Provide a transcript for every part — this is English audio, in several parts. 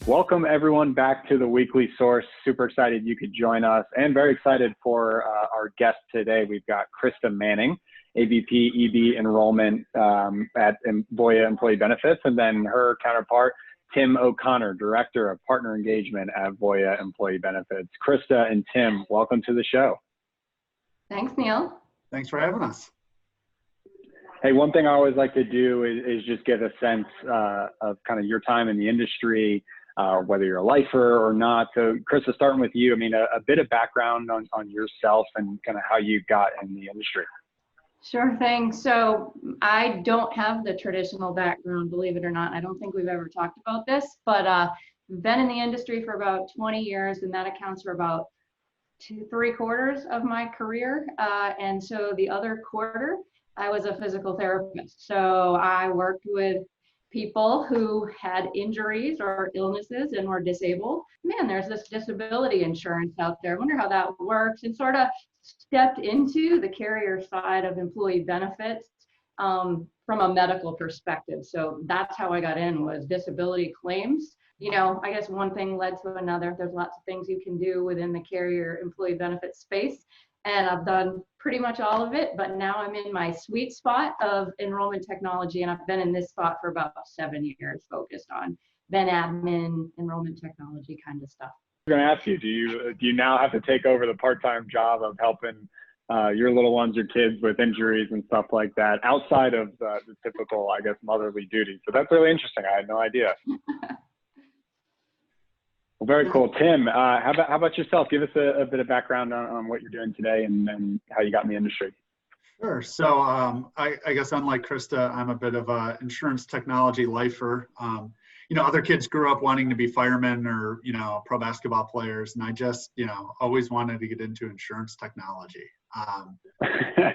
Welcome everyone back to the Weekly Source. Super excited you could join us and very excited for our guest today. We've got Krista Manning, AVP EB Enrollment at Voya Employee Benefits, and then her counterpart, Tim O'Connor, Director of Partner Engagement at Voya Employee Benefits. Krista and Tim, welcome to the show. Thanks, Neil. Thanks for having us. Hey, one thing I always like to do is just get a sense of kind of your time in the industry, whether you're a lifer or not. So Krista, starting with you, I mean, a bit of background on yourself and kind of how you got in the industry. Sure thing. So I don't have the traditional background, believe it or not. I don't think we've ever talked about this, but been in the industry for about 20 years, and that accounts for about 3/4 of my career. And so the other quarter, I was a physical therapist. So I worked with people who had injuries or illnesses and were disabled. Man, there's this disability insurance out there. I wonder how that works, and sort of stepped into the carrier side of employee benefits from a medical perspective. So that's how I got in, was disability claims. You know, I guess one thing led to another. There's lots of things you can do within the carrier employee benefits space, and I've done pretty much all of it, but now I'm in my sweet spot of enrollment technology, and I've been in this spot for about 7 years, focused on ben admin, enrollment technology kind of stuff. I was going to ask you, do you now have to take over the part-time job of helping your little ones, your kids with injuries and stuff like that, outside of the typical, I guess, motherly duties? So that's really interesting. I had no idea. Well, very cool. Tim, how about yourself? Give us a bit of background on what you're doing today and how you got in the industry. Sure. So I guess unlike Krista, I'm a bit of a insurance technology lifer. You know, other kids grew up wanting to be firemen or, you know, pro basketball players. And I just, you know, always wanted to get into insurance technology.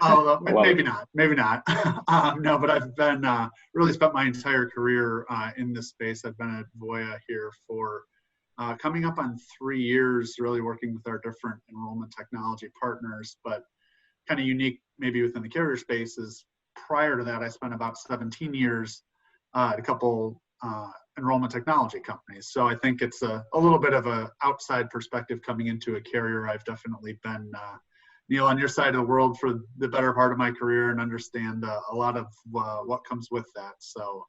Although maybe not. No, but I've been really spent my entire career in this space. I've been at Voya here for coming up on 3 years, really working with our different enrollment technology partners, but kind of unique maybe within the carrier space is prior to that, I spent about 17 years at a couple enrollment technology companies. So I think it's a little bit of an outside perspective coming into a carrier. I've definitely been, Neil, on your side of the world for the better part of my career and understand a lot of what comes with that. So.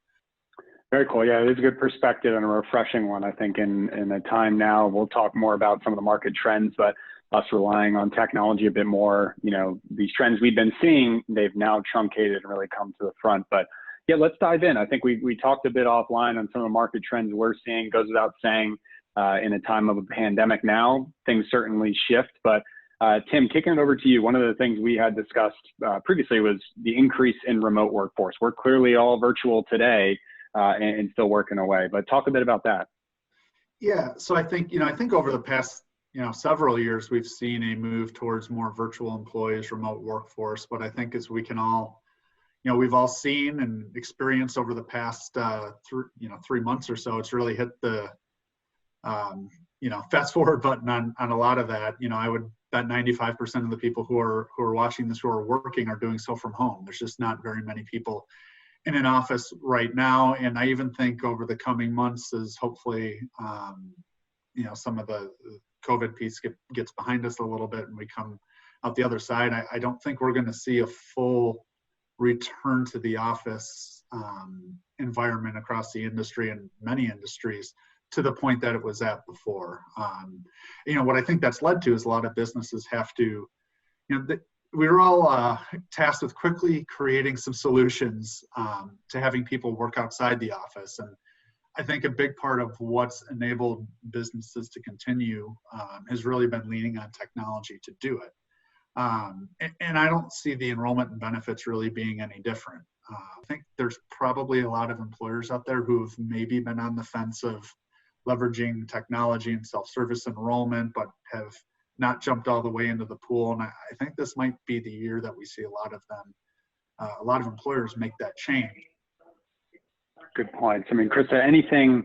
Very cool. Yeah, it is a good perspective and a refreshing one, I think, in a time now. We'll talk more about some of the market trends, but us relying on technology a bit more, you know, these trends we've been seeing, they've now truncated and really come to the front. But yeah, let's dive in. I think we talked a bit offline on some of the market trends we're seeing. Goes without saying, in a time of a pandemic now, things certainly shift. But Tim, kicking it over to you, one of the things we had discussed previously was the increase in remote workforce. We're clearly all virtual today. And still working away, but talk a bit about that. Yeah, so I think over the past, several years, we've seen a move towards more virtual employees, remote workforce. But I think as we can all, we've all seen and experienced over the past, 3 months or so, it's really hit the, fast forward button on a lot of that. I would bet 95% of the people who are watching this, who are working, are doing so from home. There's just not very many people in an office right now. And I even think over the coming months, as hopefully, some of the COVID piece gets behind us a little bit and we come out the other side, I don't think we're going to see a full return to the office environment across the industry and many industries to the point that it was at before. What I think that's led to is a lot of businesses have to, we were all tasked with quickly creating some solutions to having people work outside the office. And I think a big part of what's enabled businesses to continue has really been leaning on technology to do it. And I don't see the enrollment and benefits really being any different. I think there's probably a lot of employers out there who've maybe been on the fence of leveraging technology and self-service enrollment, but have not jumped all the way into the pool. And I think this might be the year that we see a lot of them, a lot of employers make that change. Good points. I mean, Krista, anything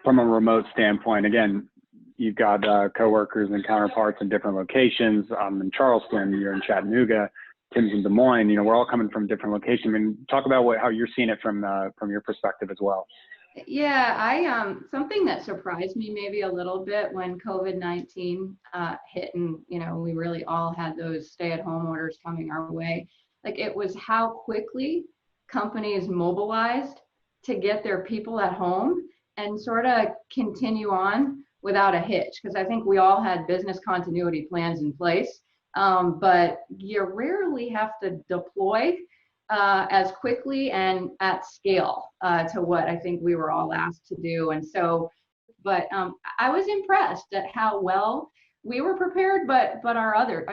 from a remote standpoint, again, you've got coworkers and counterparts in different locations. I'm in Charleston, you're in Chattanooga, Tim's in Des Moines. We're all coming from different locations. I mean, talk about how you're seeing it from your perspective as well. Yeah, something that surprised me maybe a little bit when COVID-19 hit, and we really all had those stay-at-home orders coming our way. Like, it was how quickly companies mobilized to get their people at home and sort of continue on without a hitch. Because I think we all had business continuity plans in place, but you rarely have to deploy as quickly and at scale to what I think we were all asked to do. And so, but I was impressed at how well we were prepared, but our other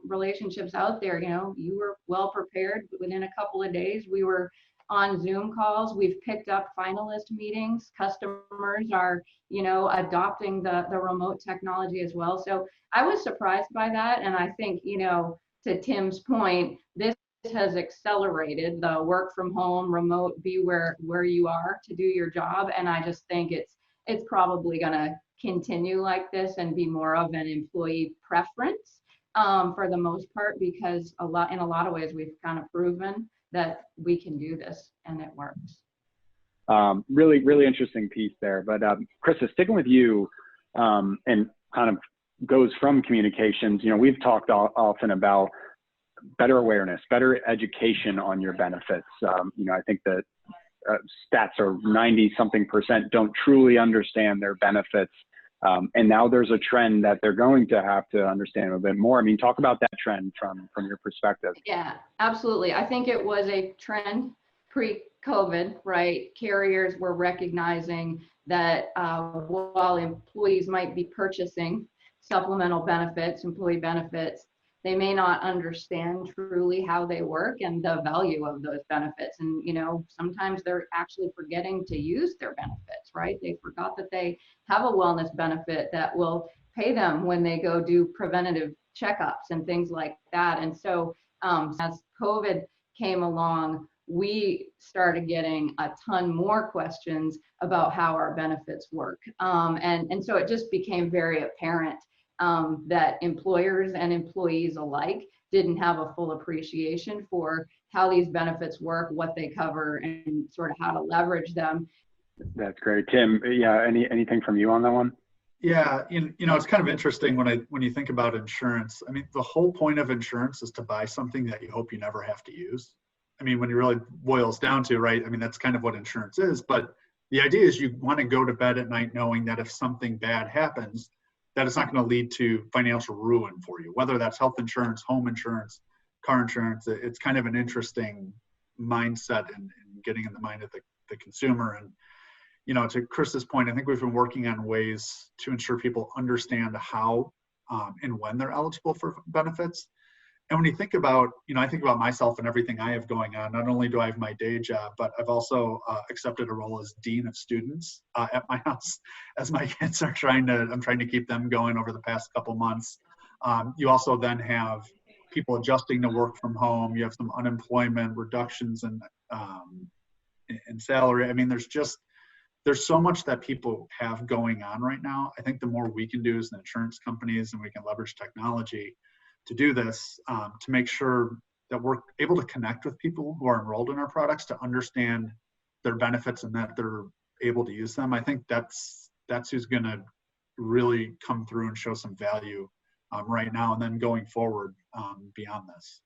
relationships out there, you were well prepared. Within a couple of days, we were on Zoom calls. We've picked up finalist meetings. Customers are, adopting the remote technology as well. So I was surprised by that. And I think, to Tim's point, this has accelerated the work from home, remote, be where you are to do your job. And I just think it's probably going to continue like this and be more of an employee preference for the most part, because in a lot of ways we've kind of proven that we can do this and it works. Really, really interesting piece there. But Krista, sticking with you, and kind of goes from communications, we've talked often about better awareness, better education on your benefits. I think that stats are 90-something% don't truly understand their benefits. And now there's a trend that they're going to have to understand a bit more. I mean, talk about that trend from your perspective. Yeah, absolutely. I think it was a trend pre-COVID, right? Carriers were recognizing that while employees might be purchasing supplemental benefits, employee benefits, they may not understand truly how they work and the value of those benefits. And, sometimes they're actually forgetting to use their benefits, right? They forgot that they have a wellness benefit that will pay them when they go do preventative checkups and things like that. And so as COVID came along, we started getting a ton more questions about how our benefits work. And so it just became very apparent that employers and employees alike didn't have a full appreciation for how these benefits work, what they cover, and sort of how to leverage them. That's great. Tim, yeah, anything from you on that one? Yeah, it's kind of interesting when you think about insurance. I mean, the whole point of insurance is to buy something that you hope you never have to use. I mean, when it really boils down to, right, I mean, that's kind of what insurance is. But the idea is you want to go to bed at night knowing that if something bad happens, that it's not going to lead to financial ruin for you, whether that's health insurance, home insurance, car insurance. It's kind of an interesting mindset and getting in the mind of the consumer. And, to Krista's point, I think we've been working on ways to ensure people understand how and when they're eligible for benefits. And when you think about, I think about myself and everything I have going on. Not only do I have my day job, but I've also accepted a role as dean of students at my house, as my kids are I'm trying to keep them going over the past couple months. You also then have people adjusting to work from home. You have some unemployment reductions in salary. I mean, there's so much that people have going on right now. I think the more we can do as insurance companies, and we can leverage technology to do this, to make sure that we're able to connect with people who are enrolled in our products to understand their benefits and that they're able to use them. I think that's who's going to really come through and show some value right now and then going forward beyond this.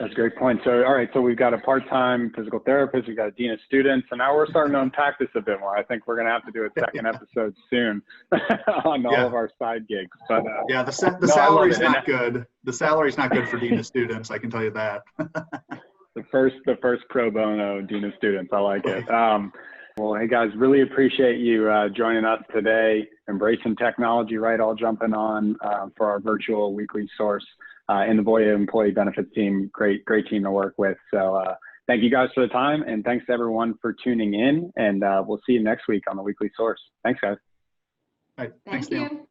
That's a great point. So, all right, so we've got a part-time physical therapist, we've got a dean of students, and now we're starting to unpack this a bit more. I think we're going to have to do a second episode soon on all of our side gigs. But yeah, the salary's not good. The salary's not good for dean of students, I can tell you that. the first pro bono dean of students. I like it. Well, hey guys, really appreciate you joining us today, embracing technology, right? All jumping on for our virtual weekly source. And the Voya employee benefits team, great team to work with. So thank you guys for the time, and thanks to everyone for tuning in. And we'll see you next week on the weekly source. Thanks, guys. All right. Thanks, Thank Neil. you.